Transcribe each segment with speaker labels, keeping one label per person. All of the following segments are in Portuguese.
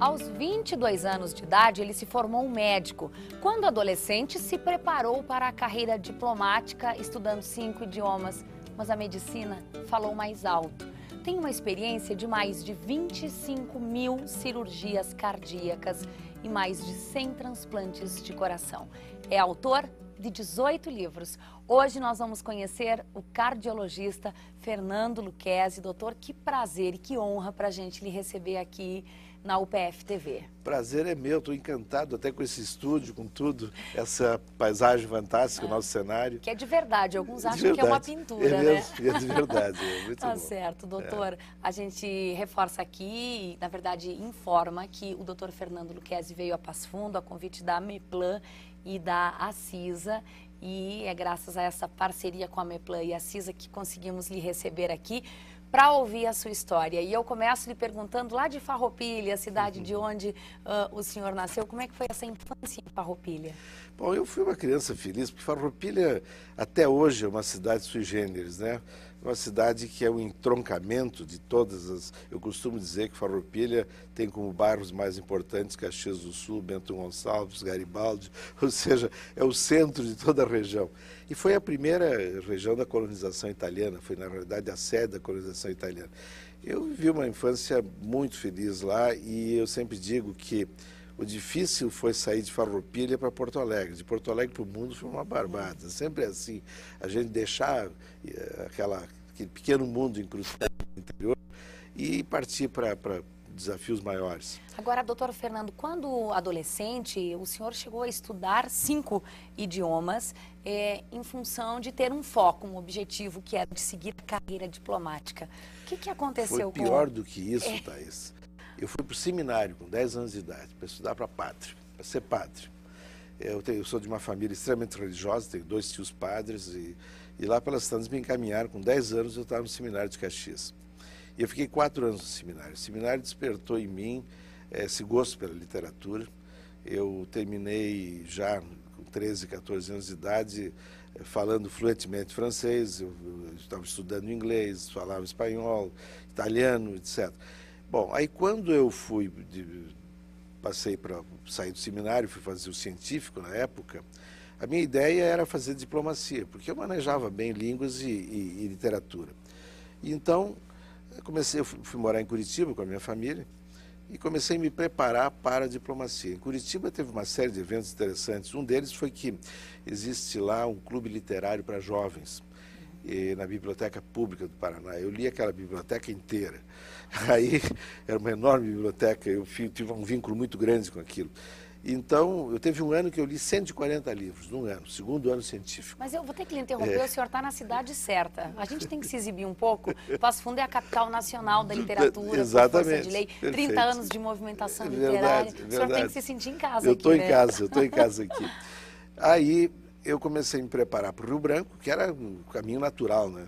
Speaker 1: Aos 22 anos de idade, ele se formou médico. Quando adolescente, se preparou para a carreira diplomática, estudando 5 idiomas. Mas a medicina falou mais alto. Tem uma experiência de mais de 25 mil cirurgias cardíacas e mais de 100 transplantes de coração. É autor de 18 livros. Hoje nós vamos conhecer o cardiologista Fernando Lucchesi. Doutor, que prazer e que honra para a gente lhe receber aqui na UPF TV.
Speaker 2: Prazer é meu, estou encantado até com esse estúdio, com tudo, essa paisagem fantástica, o nosso cenário.
Speaker 1: Que é de verdade, alguns acham que é uma pintura,
Speaker 2: é mesmo,
Speaker 1: né?
Speaker 2: É de verdade, é muito
Speaker 1: tá
Speaker 2: bom.
Speaker 1: Certo, doutor. A gente reforça aqui, na verdade informa que o doutor Fernando Lucchesi veio a Passo Fundo a convite da Meplan e da Acisa, e é graças a essa parceria com a Meplan e a Acisa que conseguimos lhe receber aqui para ouvir a sua história. E eu começo lhe perguntando lá de Farroupilha, a cidade de onde o senhor nasceu, como é que foi essa infância em Farroupilha?
Speaker 2: Bom, eu fui uma criança feliz, porque Farroupilha até hoje é uma cidade sui generis, né? Uma cidade que é um entroncamento de todas as... Eu costumo dizer que Farroupilha tem como bairros mais importantes Caxias do Sul, Bento Gonçalves, Garibaldi, ou seja, é o centro de toda a região. E foi a primeira região da colonização italiana, foi na realidade a sede da colonização italiana. Eu vivi uma infância muito feliz lá e eu sempre digo que o difícil foi sair de Farroupilha para Porto Alegre. De Porto Alegre para o mundo foi uma barbada. Sempre é assim, a gente deixar aquele pequeno mundo incrustado no interior e partir para desafios maiores.
Speaker 1: Agora, doutor Fernando, quando adolescente, o senhor chegou a estudar 5 idiomas em função de ter um foco, um objetivo que era de seguir a carreira diplomática. O que aconteceu
Speaker 2: com... Foi pior do que isso, Thaís. Eu fui para o seminário com 10 anos de idade, para estudar para padre, para ser padre. Eu sou de uma família extremamente religiosa, tenho 2 tios padres, e lá pelas tantas me encaminharam, com 10 anos eu estava no seminário de Caxias. E eu fiquei 4 anos no seminário. O seminário despertou em mim esse gosto pela literatura. Eu terminei já com 13, 14 anos de idade, falando fluentemente francês, eu estava estudando inglês, falava espanhol, italiano, etc. Bom, aí quando eu passei para sair do seminário, fui fazer o científico na época, a minha ideia era fazer diplomacia, porque eu manejava bem línguas e literatura. E então, eu fui morar em Curitiba com a minha família e comecei a me preparar para a diplomacia. Em Curitiba teve uma série de eventos interessantes. Um deles foi que existe lá um clube literário para jovens, na Biblioteca Pública do Paraná. Eu li aquela biblioteca inteira. Aí, era uma enorme biblioteca, eu tive um vínculo muito grande com aquilo. Então, eu teve um ano que eu li 140 livros, num ano, segundo ano científico.
Speaker 1: Mas eu vou ter que lhe interromper, o senhor está na cidade certa. A gente tem que se exibir um pouco. Passo Fundo é a capital nacional da literatura,
Speaker 2: exatamente,
Speaker 1: por força de lei,
Speaker 2: perfeito.
Speaker 1: 30 anos de movimentação literária. O senhor tem que se sentir em casa aqui,
Speaker 2: Eu estou em casa aqui. Aí, eu comecei a me preparar para o Rio Branco, que era um caminho natural, né?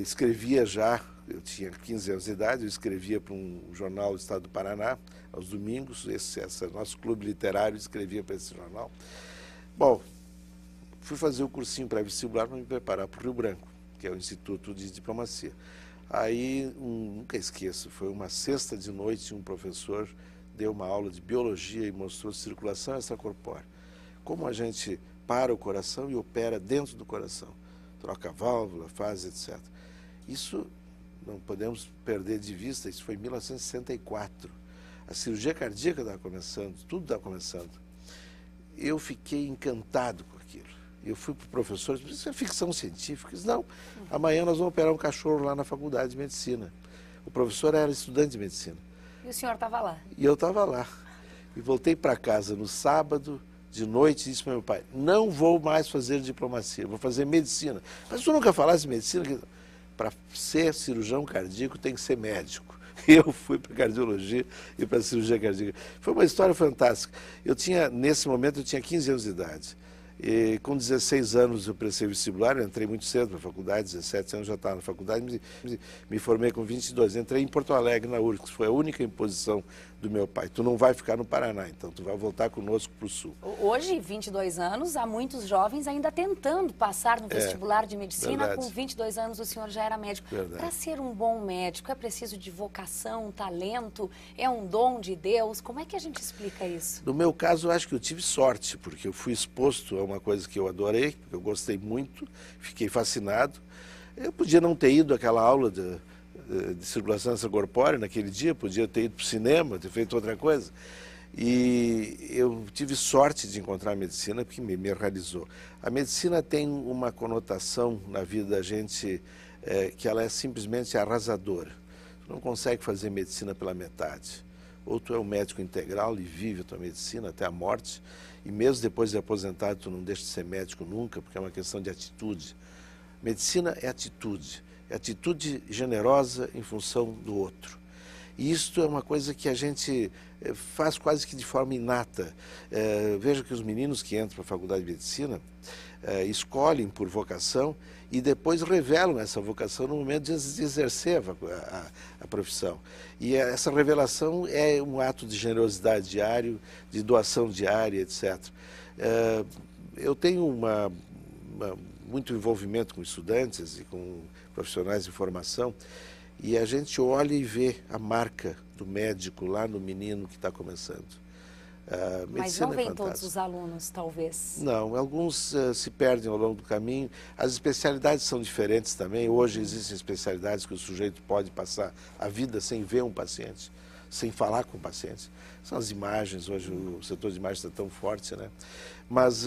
Speaker 2: Escrevia já, eu tinha 15 anos de idade, eu escrevia para um jornal do Estado do Paraná, aos domingos, esse nosso clube literário escrevia para esse jornal. Bom, fui fazer o cursinho pré-vestibular para me preparar para o Rio Branco, que é o Instituto de Diplomacia. Aí, nunca esqueço, foi uma sexta de noite, um professor deu uma aula de biologia e mostrou circulação extracorpórea. Como a gente para o coração e opera dentro do coração, troca a válvula, faz, etc. Isso não podemos perder de vista, isso foi em 1964. A cirurgia cardíaca estava começando, tudo estava começando. Eu fiquei encantado com aquilo. Eu fui para o professor, disse, isso é ficção científica? Disse, não, amanhã nós vamos operar um cachorro lá na faculdade de medicina. O professor era estudante de medicina.
Speaker 1: E o senhor estava lá?
Speaker 2: E eu estava lá. E voltei para casa no sábado, de noite, e disse para meu pai, não vou mais fazer diplomacia, vou fazer medicina. Mas tu nunca falasse medicina? Para ser cirurgião cardíaco tem que ser médico. Eu fui para cardiologia e para cirurgia cardíaca. Foi uma história fantástica. Nesse momento, eu tinha 15 anos de idade. E com 16 anos eu prestei vestibular, eu entrei muito cedo na faculdade, 17 anos já estava na faculdade, me formei com 22. Entrei em Porto Alegre, na URGS, foi a única imposição do meu pai. Tu não vai ficar no Paraná, então tu vai voltar conosco para o Sul.
Speaker 1: Hoje, 22 anos, há muitos jovens ainda tentando passar no vestibular de medicina.
Speaker 2: Verdade.
Speaker 1: Com 22 anos o senhor já era médico. Para ser um bom médico é preciso de vocação, talento, é um dom de Deus? Como é que a gente explica isso?
Speaker 2: No meu caso, eu acho que eu tive sorte, porque eu fui exposto a uma coisa que eu adorei, que eu gostei muito, fiquei fascinado. Eu podia não ter ido àquela aula de circulação extracorpórea naquele dia, podia ter ido para o cinema, ter feito outra coisa. E eu tive sorte de encontrar a medicina, porque me realizou. A medicina tem uma conotação na vida da gente que ela é simplesmente arrasadora. Tu não consegue fazer medicina pela metade. Ou tu é um médico integral e vive a tua medicina até a morte, e mesmo depois de aposentado tu não deixa de ser médico nunca, porque é uma questão de atitude. Medicina é atitude generosa em função do outro. E isto é uma coisa que a gente faz quase que de forma inata. Veja que os meninos que entram para a faculdade de medicina escolhem por vocação e depois revelam essa vocação no momento de exercer a profissão. E essa revelação é um ato de generosidade diário, de doação diária, etc. Eu tenho muito envolvimento com estudantes e com profissionais de formação, e a gente olha e vê a marca do médico lá no menino que está começando.
Speaker 1: Mas não vem todos os alunos, talvez?
Speaker 2: Não, alguns se perdem ao longo do caminho. As especialidades são diferentes também. Hoje existem especialidades que o sujeito pode passar a vida sem ver um paciente, sem falar com o paciente. São as imagens, hoje o setor de imagens está tão forte, né? Mas,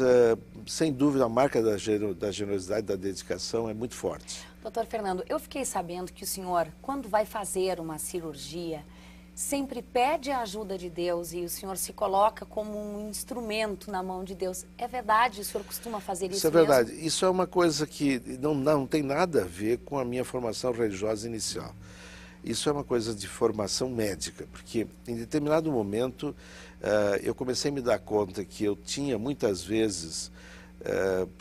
Speaker 2: sem dúvida, a marca da generosidade, da dedicação é muito forte.
Speaker 1: Doutor Fernando, eu fiquei sabendo que o senhor, quando vai fazer uma cirurgia, sempre pede a ajuda de Deus e o senhor se coloca como um instrumento na mão de Deus. É verdade? O senhor costuma fazer isso mesmo?
Speaker 2: Isso é verdade. Isso é uma coisa que não tem nada a ver com a minha formação religiosa inicial. Isso é uma coisa de formação médica, porque em determinado momento eu comecei a me dar conta que eu tinha muitas vezes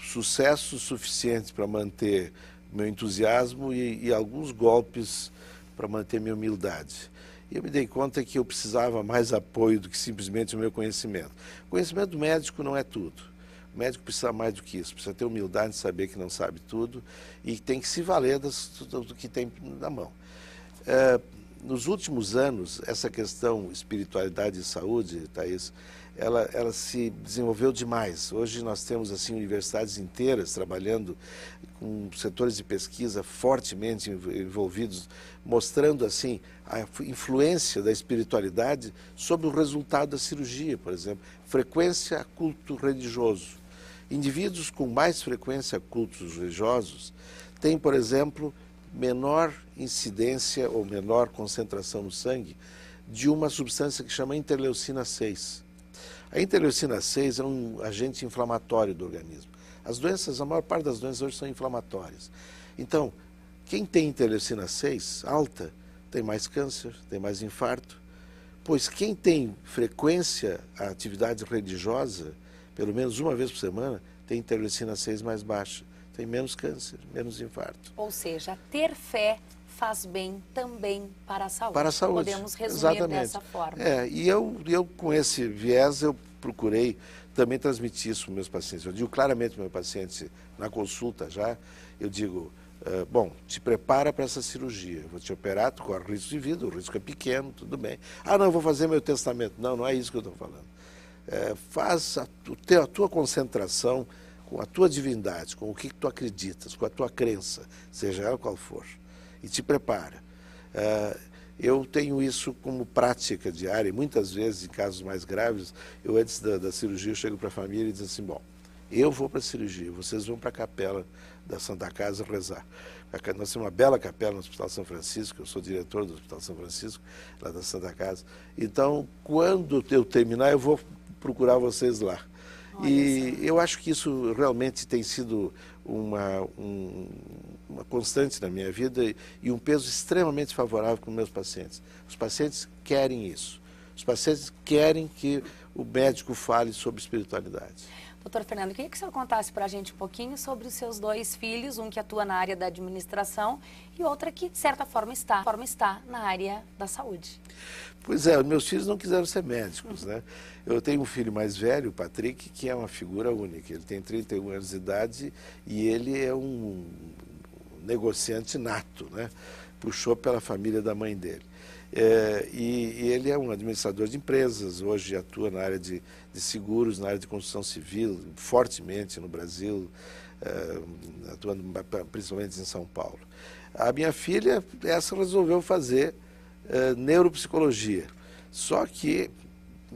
Speaker 2: sucesso suficiente para manter meu entusiasmo e alguns golpes para manter minha humildade. E eu me dei conta que eu precisava mais apoio do que simplesmente o meu conhecimento. O conhecimento médico não é tudo. O médico precisa mais do que isso, precisa ter humildade de saber que não sabe tudo e tem que se valer do que tem na mão. Nos últimos anos, essa questão espiritualidade e saúde, Thaís, ela se desenvolveu demais. Hoje nós temos assim universidades inteiras trabalhando com setores de pesquisa fortemente envolvidos, mostrando assim a influência da espiritualidade sobre o resultado da cirurgia, por exemplo. Frequência a culto religioso. Indivíduos com mais frequência a cultos religiosos têm, por exemplo, menor incidência ou menor concentração no sangue de uma substância que chama interleucina 6. A interleucina 6 é um agente inflamatório do organismo. As doenças, a maior parte das doenças hoje são inflamatórias. Então, quem tem interleucina 6 alta tem mais câncer, tem mais infarto, pois quem tem frequência à atividade religiosa, pelo menos uma vez por semana, tem interleucina 6 mais baixa, tem menos câncer, menos infarto.
Speaker 1: Ou seja, ter fé faz bem também para a saúde.
Speaker 2: Para a saúde.
Speaker 1: Podemos resumir
Speaker 2: Exatamente.
Speaker 1: dessa forma.
Speaker 2: E eu com esse viés, eu procurei também transmitir isso para os meus pacientes. Eu digo claramente para o meu paciente, na consulta já, eu digo, bom, te prepara para essa cirurgia, eu vou te operar, tu corre risco de vida, o risco é pequeno, tudo bem. Ah, não, eu vou fazer meu testamento. Não, não é isso que eu estou falando. Faz a tua concentração com a tua divindade, com o que tu acreditas, com a tua crença, seja ela qual for, e te prepara. Eu tenho isso como prática diária, e muitas vezes, em casos mais graves, eu antes da cirurgia, eu chego para a família e digo assim, bom, eu vou para a cirurgia, vocês vão para a capela da Santa Casa rezar. Nós temos uma bela capela no Hospital São Francisco, eu sou diretor do Hospital São Francisco, lá da Santa Casa. Então, quando eu terminar, eu vou procurar vocês lá. E eu acho que isso realmente tem sido uma constante na minha vida e um peso extremamente favorável com meus pacientes. Os pacientes querem isso. Os pacientes querem que o médico fale sobre espiritualidade.
Speaker 1: Doutor Fernando, queria que o senhor contasse para a gente um pouquinho sobre os seus dois filhos, um que atua na área da administração e outra que, de certa forma, está na área da saúde.
Speaker 2: Pois é, meus filhos não quiseram ser médicos, né? Eu tenho um filho mais velho, o Patrick, que é uma figura única. Ele tem 31 anos de idade e ele é um negociante nato, né? Puxou pela família da mãe dele. E ele é um administrador de empresas, hoje atua na área de seguros, na área de construção civil, fortemente no Brasil, atuando principalmente em São Paulo. A minha filha, essa resolveu fazer neuropsicologia, só que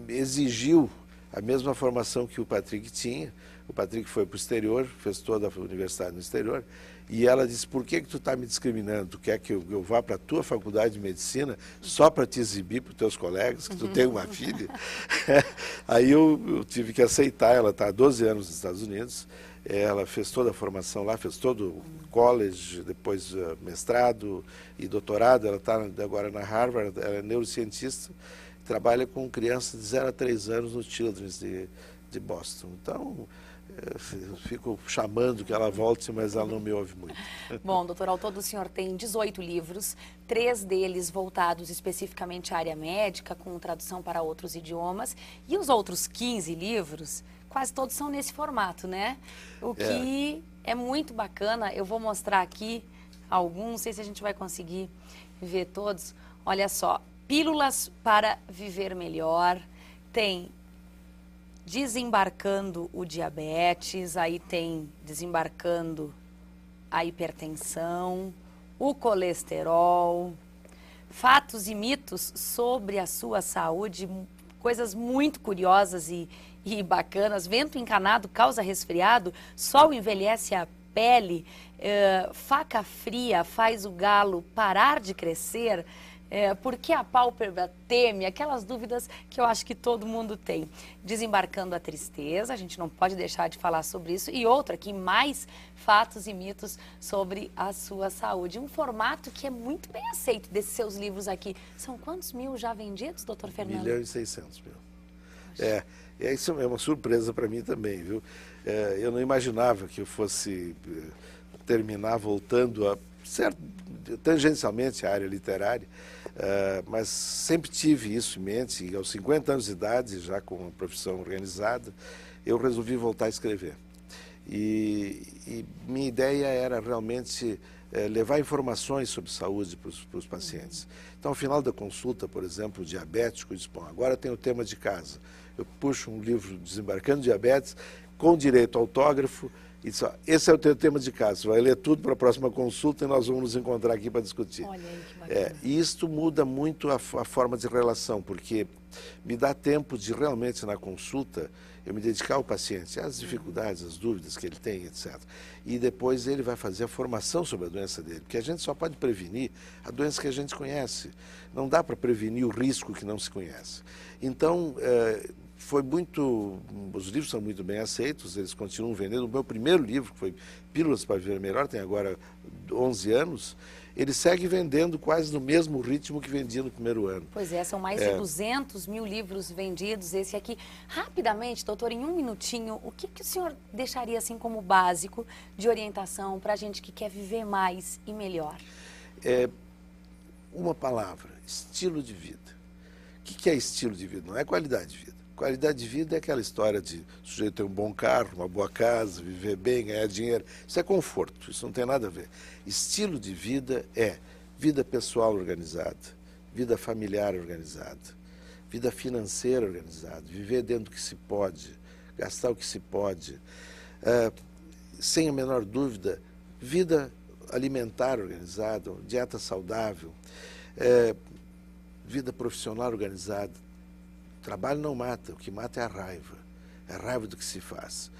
Speaker 2: exigiu a mesma formação que o Patrick tinha. O Patrick foi para o exterior, fez toda a universidade no exterior, e ela disse, por que tu está me discriminando? Tu quer que eu vá para a tua faculdade de medicina só para te exibir para os teus colegas que tu tem uma filha? Aí eu tive que aceitar. Ela está há 12 anos nos Estados Unidos, ela fez toda a formação lá, fez todo o college, depois mestrado e doutorado. Ela está agora na Harvard, ela é neurocientista, trabalha com crianças de 0 a 3 anos no Children's de Boston. Então, eu fico chamando que ela volte, mas ela não me ouve muito.
Speaker 1: Bom, doutor, ao todo o senhor tem 18 livros, 3 deles voltados especificamente à área médica, com tradução para outros idiomas, e os outros 15 livros, quase todos são nesse formato, né? O que é muito bacana. Eu vou mostrar aqui alguns, não sei se a gente vai conseguir ver todos. Olha só, Pílulas para Viver Melhor, tem Desembarcando o Diabetes, aí tem Desembarcando a Hipertensão, o Colesterol, Fatos e Mitos sobre a Sua Saúde, coisas muito curiosas e bacanas. Vento encanado causa resfriado, sol envelhece a pele, faca fria faz o galo parar de crescer. Por que a pálpebra teme? Aquelas dúvidas que eu acho que todo mundo tem. Desembarcando a Tristeza, a gente não pode deixar de falar sobre isso. E outra aqui, mais fatos e mitos sobre a sua saúde. Um formato que é muito bem aceito desses seus livros aqui. São quantos mil já vendidos, doutor Fernando?
Speaker 2: 1.600.000. Isso é uma surpresa para mim também, viu? Eu não imaginava que eu fosse terminar voltando tangencialmente à área literária, mas sempre tive isso em mente, e aos 50 anos de idade, já com uma profissão organizada, eu resolvi voltar a escrever. E minha ideia era realmente levar informações sobre saúde para os pacientes. Então, ao final da consulta, por exemplo, o diabético diz, bom, agora tem o tema de casa. Eu puxo um livro Desembarcando Diabetes, com direito ao autógrafo, e diz, ó, esse é o teu tema de casa, você vai ler tudo para a próxima consulta e nós vamos nos encontrar aqui para discutir.
Speaker 1: Olha aí que bacana.
Speaker 2: E isto muda muito a forma de relação, porque me dá tempo de realmente, na consulta, eu me dedicar ao paciente, às dificuldades, às dúvidas que ele tem, etc. E depois ele vai fazer a formação sobre a doença dele, porque a gente só pode prevenir a doença que a gente conhece. Não dá para prevenir o risco que não se conhece. Então, os livros são muito bem aceitos, eles continuam vendendo. O meu primeiro livro, que foi Pílulas para Viver Melhor, tem agora 11 anos, ele segue vendendo quase no mesmo ritmo que vendia no primeiro ano.
Speaker 1: Pois é, são mais de 200 mil livros vendidos, esse aqui. Rapidamente, doutor, em um minutinho, o que o senhor deixaria assim como básico de orientação para a gente que quer viver mais e melhor?
Speaker 2: Uma palavra, estilo de vida. O que é estilo de vida? Não é qualidade de vida. Qualidade de vida é aquela história de o sujeito ter um bom carro, uma boa casa, viver bem, ganhar dinheiro. Isso é conforto, isso não tem nada a ver. Estilo de vida é vida pessoal organizada, vida familiar organizada, vida financeira organizada, viver dentro do que se pode, gastar o que se pode. Sem a menor dúvida, vida alimentar organizada, dieta saudável, vida profissional organizada. Trabalho não mata, o que mata é a raiva do que se faz,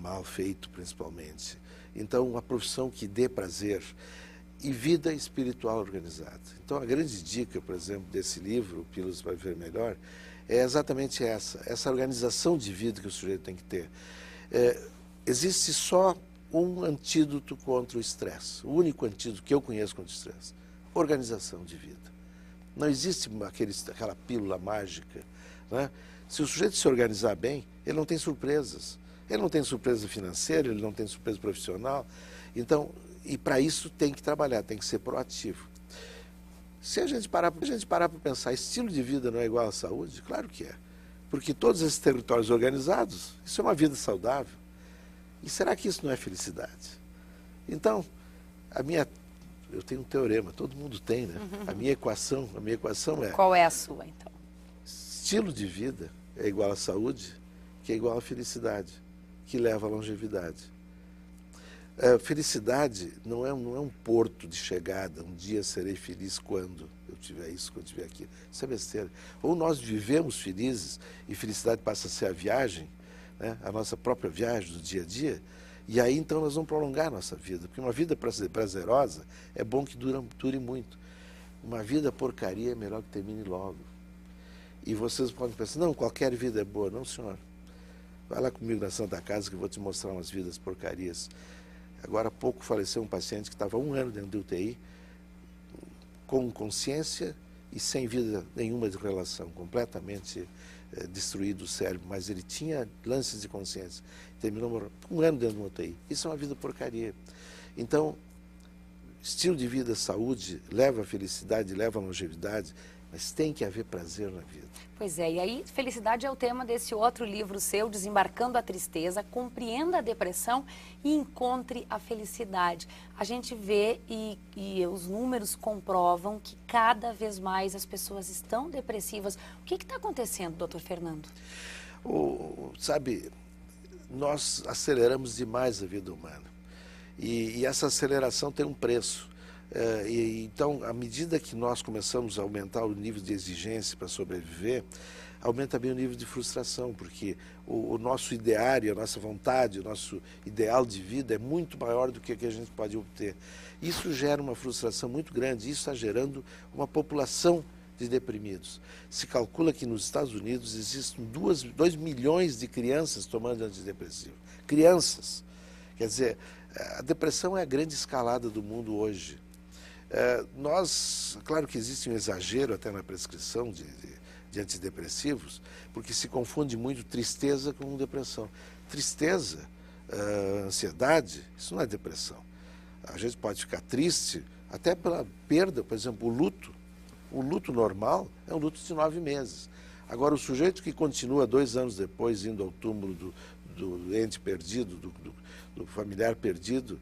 Speaker 2: mal feito principalmente. Então, uma profissão que dê prazer e vida espiritual organizada. Então, a grande dica, por exemplo, desse livro, Pílulas para Viver Melhor, é exatamente essa organização de vida que o sujeito tem que ter. Existe só um antídoto contra o estresse, o único antídoto que eu conheço contra o estresse, organização de vida. Não existe aquela pílula mágica. Né? Se o sujeito se organizar bem, ele não tem surpresas. Ele não tem surpresa financeira, ele não tem surpresa profissional. Então, e para isso tem que trabalhar, tem que ser proativo. Se a gente parar para pensar, estilo de vida não é igual à saúde? Claro que é. Porque todos esses territórios organizados, isso é uma vida saudável. E será que isso não é felicidade? Então, eu tenho um teorema, todo mundo tem, né? A minha equação é...
Speaker 1: Qual é a sua, então?
Speaker 2: Estilo de vida é igual à saúde, que é igual à felicidade, que leva à longevidade. Felicidade não é um porto de chegada, um dia serei feliz quando eu tiver isso, quando eu tiver aquilo. Isso é besteira. Ou nós vivemos felizes e felicidade passa a ser a viagem, né? A nossa própria viagem do dia a dia, e aí então nós vamos prolongar a nossa vida, porque uma vida prazerosa é bom que dure muito. Uma vida porcaria é melhor que termine logo. E vocês podem pensar, não, qualquer vida é boa. Não, senhor. Vai lá comigo na Santa Casa que eu vou te mostrar umas vidas porcarias. Agora há pouco faleceu um paciente que estava há 1 ano dentro de UTI, com consciência e sem vida nenhuma de relação, completamente destruído o cérebro, mas ele tinha lances de consciência. Terminou morrendo 1 ano dentro de uma UTI. Isso é uma vida porcaria. Então, estilo de vida, saúde, leva à felicidade, leva à longevidade, mas tem que haver prazer na vida.
Speaker 1: Pois é, e aí felicidade é o tema desse outro livro seu, Desembarcando a Tristeza, Compreenda a Depressão e Encontre a Felicidade. A gente vê e os números comprovam que cada vez mais as pessoas estão depressivas. O que está acontecendo, doutor Fernando?
Speaker 2: Sabe, nós aceleramos demais a vida humana e essa aceleração tem um preço. Então, à medida que nós começamos a aumentar o nível de exigência para sobreviver, aumenta também o nível de frustração, porque o nosso ideário, a nossa vontade, o nosso ideal de vida é muito maior do que a gente pode obter. Isso gera uma frustração muito grande, isso está gerando uma população de deprimidos. Se calcula que nos Estados Unidos existem 2 milhões de crianças tomando antidepressivo. Crianças. Quer dizer, a depressão é a grande escalada do mundo hoje. Claro que existe um exagero até na prescrição de antidepressivos, porque se confunde muito tristeza com depressão. Tristeza, ansiedade, isso não é depressão. A gente pode ficar triste até pela perda, por exemplo, o luto. O luto normal é um luto de 9 meses. Agora, o sujeito que continua 2 anos depois indo ao túmulo do ente perdido, do familiar perdido,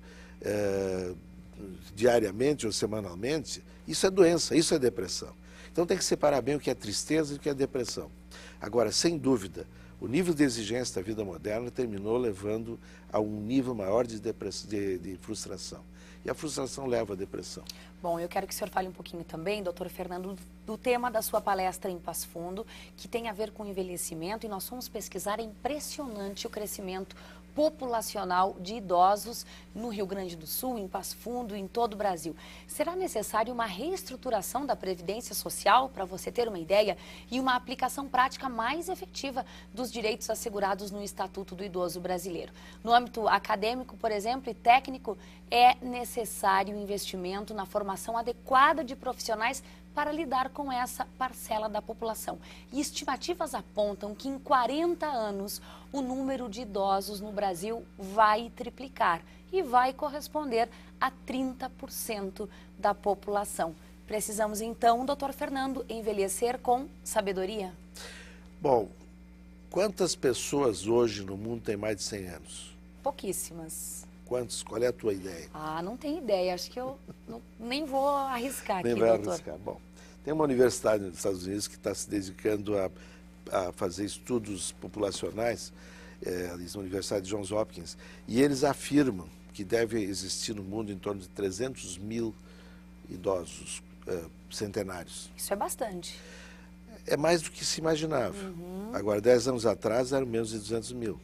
Speaker 2: diariamente ou semanalmente, isso é doença, isso é depressão. Então tem que separar bem o que é tristeza e o que é depressão. Agora, sem dúvida, o nível de exigência da vida moderna terminou levando a um nível maior de frustração. E a frustração leva à depressão.
Speaker 1: Bom, eu quero que o senhor fale um pouquinho também, doutor Fernando, do tema da sua palestra em Passo Fundo, que tem a ver com envelhecimento, e nós fomos pesquisar, é impressionante o crescimento populacional de idosos no Rio Grande do Sul, em Passo Fundo, em todo o Brasil. Será necessário uma reestruturação da Previdência Social, para você ter uma ideia, e uma aplicação prática mais efetiva dos direitos assegurados no Estatuto do Idoso Brasileiro. No âmbito acadêmico, por exemplo, e técnico, é necessário investimento na formação adequada de profissionais para lidar com essa parcela da população. E estimativas apontam que em 40 anos o número de idosos no Brasil vai triplicar e vai corresponder a 30% da população. Precisamos então, doutor Fernando, envelhecer com sabedoria?
Speaker 2: Bom, quantas pessoas hoje no mundo têm mais de 100 anos?
Speaker 1: Pouquíssimas.
Speaker 2: Quantos? Qual é a tua ideia?
Speaker 1: Não tenho ideia. Acho que eu nem vou arriscar
Speaker 2: nem
Speaker 1: aqui,
Speaker 2: vai
Speaker 1: doutor.
Speaker 2: Arriscar. Bom, tem uma universidade nos Estados Unidos que está se dedicando a fazer estudos populacionais, a Universidade de Johns Hopkins, e eles afirmam que deve existir no mundo em torno de 300 mil idosos centenários.
Speaker 1: Isso é bastante.
Speaker 2: É mais do que se imaginava. Agora, 10 anos atrás, eram menos de 200 mil.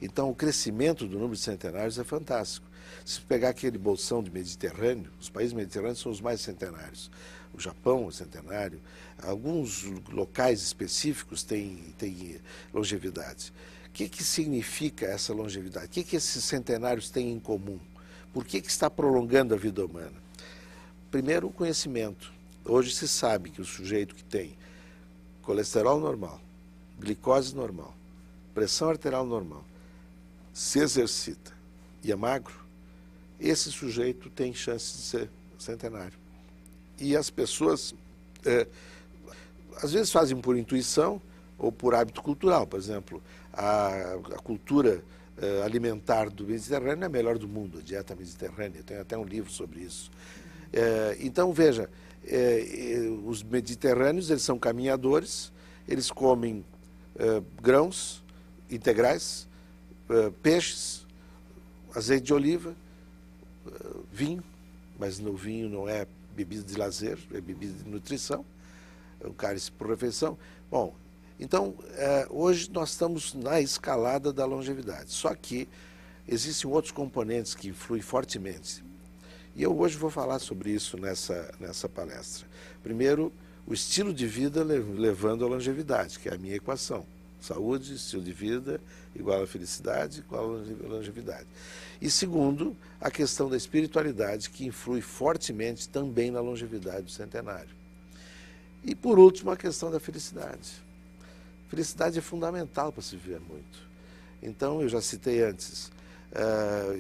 Speaker 2: Então, o crescimento do número de centenários é fantástico. Se pegar aquele bolsão de Mediterrâneo, os países mediterrâneos são os mais centenários. O Japão é centenário, alguns locais específicos têm longevidade. O que significa essa longevidade? O que esses centenários têm em comum? Por que está prolongando a vida humana? Primeiro, o conhecimento. Hoje se sabe que o sujeito que tem colesterol normal, glicose normal, pressão arterial normal, se exercita e é magro, esse sujeito tem chance de ser centenário. E as pessoas, às vezes fazem por intuição ou por hábito cultural. Por exemplo, a cultura alimentar do Mediterrâneo é a melhor do mundo, a dieta mediterrânea. Tem até um livro sobre isso. Então, veja, os mediterrâneos, eles são caminhadores, eles comem grãos integrais, peixes, azeite de oliva, vinho, mas o vinho não é bebida de lazer, é bebida de nutrição, é um cálice por refeição. Bom, então, hoje nós estamos na escalada da longevidade, só que existem outros componentes que influem fortemente. E eu hoje vou falar sobre isso nessa palestra. Primeiro, o estilo de vida levando à longevidade, que é a minha equação. Saúde, estilo de vida, igual a felicidade, igual a longevidade. E segundo, a questão da espiritualidade, que influi fortemente também na longevidade do centenário. E por último, a questão da felicidade. Felicidade é fundamental para se viver muito. Então, eu já citei antes,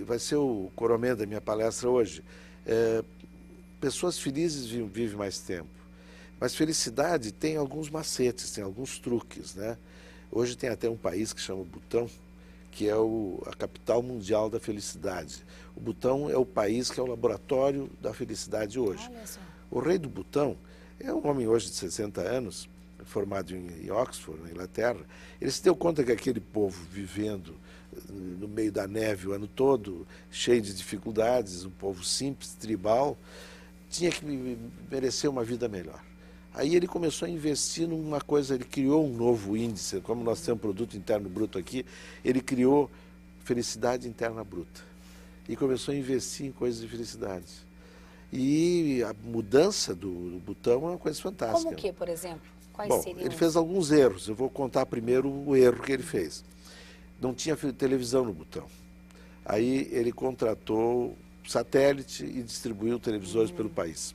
Speaker 2: vai ser o coroamento da minha palestra hoje. Pessoas felizes vivem mais tempo. Mas felicidade tem alguns macetes, tem alguns truques, né? Hoje tem até um país que chama Butão, que é a capital mundial da felicidade. O Butão é o país que é o laboratório da felicidade hoje.
Speaker 1: Olha só.
Speaker 2: O rei do Butão é um homem hoje de 60 anos, formado em Oxford, na Inglaterra. Ele se deu conta que aquele povo vivendo no meio da neve o ano todo, cheio de dificuldades, um povo simples, tribal, tinha que merecer uma vida melhor. Aí ele começou a investir numa coisa, ele criou um novo índice, como nós temos produto interno bruto aqui, ele criou felicidade interna bruta. E começou a investir em coisas de felicidade. E a mudança do Butão é uma coisa fantástica.
Speaker 1: Como o que, por exemplo? Quais
Speaker 2: Bom,
Speaker 1: seriam?
Speaker 2: ele fez alguns erros. Eu vou contar primeiro o erro que ele fez. Não tinha televisão no Butão. Aí ele contratou satélite e distribuiu televisores pelo país.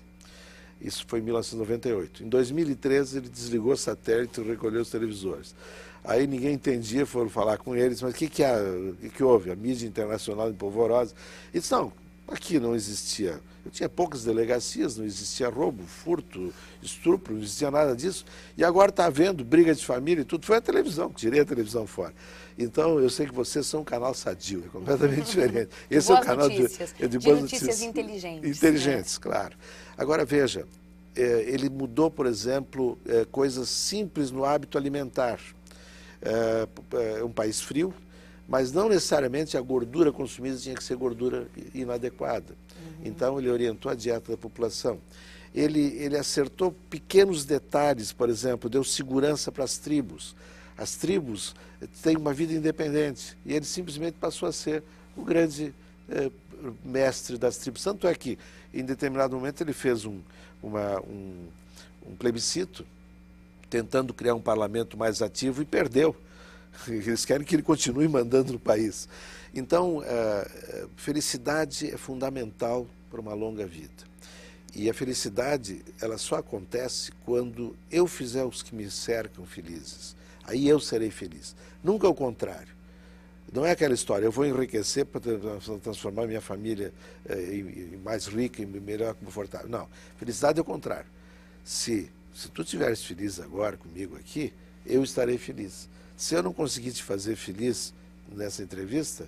Speaker 2: Isso foi em 1998. Em 2013, ele desligou o satélite e recolheu os televisores. Aí ninguém entendia, foram falar com eles, mas o que houve? A mídia internacional empolvorosa. Ele disse, não, aqui não existia. Eu tinha poucas delegacias, não existia roubo, furto, estupro, não existia nada disso. E agora está havendo briga de família e tudo. Foi a televisão, tirei a televisão fora. Então, eu sei que vocês são um canal sadio, é completamente diferente. Esse é o canal de boas
Speaker 1: notícias inteligentes.
Speaker 2: Inteligentes, né? Claro. Agora, veja, ele mudou, por exemplo, coisas simples no hábito alimentar. É um país frio, mas não necessariamente a gordura consumida tinha que ser gordura inadequada. Então, ele orientou a dieta da população. Ele acertou pequenos detalhes, por exemplo, deu segurança para as tribos. As tribos têm uma vida independente e ele simplesmente passou a ser o grande mestre das tribos. Tanto é que, em determinado momento, ele fez um plebiscito tentando criar um parlamento mais ativo e perdeu. Eles querem que ele continue mandando no país. Então, felicidade é fundamental para uma longa vida. E a felicidade, ela só acontece quando eu fizer os que me cercam felizes. Aí eu serei feliz. Nunca o contrário. Não é aquela história, eu vou enriquecer para transformar minha família em mais rica, em melhor, confortável. Não, felicidade é o contrário. Se tu estiveres feliz agora comigo aqui, eu estarei feliz. Se eu não conseguir te fazer feliz nessa entrevista,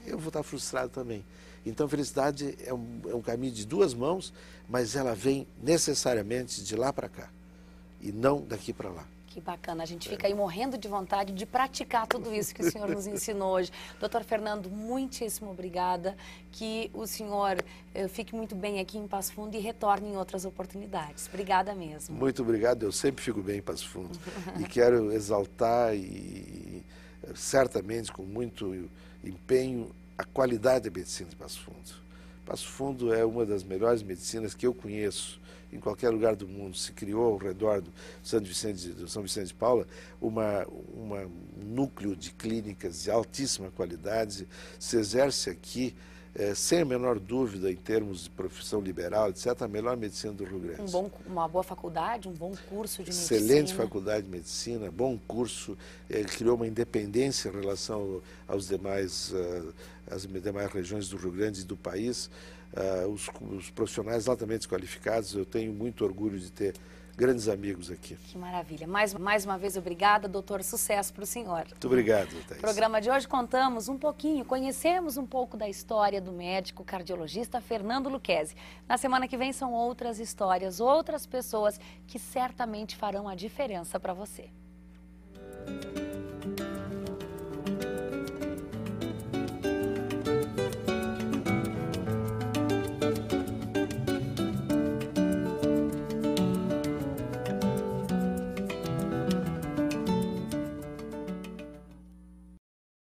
Speaker 2: eu vou estar frustrado também. Então, felicidade é um caminho de duas mãos, mas ela vem necessariamente de lá para cá e não daqui para lá.
Speaker 1: Que bacana, a gente fica aí morrendo de vontade de praticar tudo isso que o senhor nos ensinou hoje. Doutor Fernando, muitíssimo obrigada, que o senhor fique muito bem aqui em Passo Fundo e retorne em outras oportunidades. Obrigada mesmo.
Speaker 2: Muito obrigado, eu sempre fico bem em Passo Fundo. E quero exaltar e certamente com muito empenho a qualidade da medicina de Passo Fundo. Passo Fundo é uma das melhores medicinas que eu conheço. Em qualquer lugar do mundo se criou ao redor do São Vicente de Paula um núcleo de clínicas de altíssima qualidade. Se exerce aqui sem a menor dúvida, em termos de profissão liberal, etc., a melhor medicina do Rio Grande.
Speaker 1: Uma boa faculdade, um bom curso de medicina.
Speaker 2: Excelente faculdade de medicina, bom curso, criou uma independência em relação às demais regiões do Rio Grande e do país. Os profissionais altamente qualificados, eu tenho muito orgulho de ter grandes amigos aqui.
Speaker 1: Que maravilha. Mais uma vez, obrigada, doutor. Sucesso para o senhor.
Speaker 2: Muito obrigado, Thaís.
Speaker 1: No programa de hoje conhecemos um pouco da história do médico cardiologista Fernando Lucchesi. Na semana que vem são outras histórias, outras pessoas que certamente farão a diferença para você.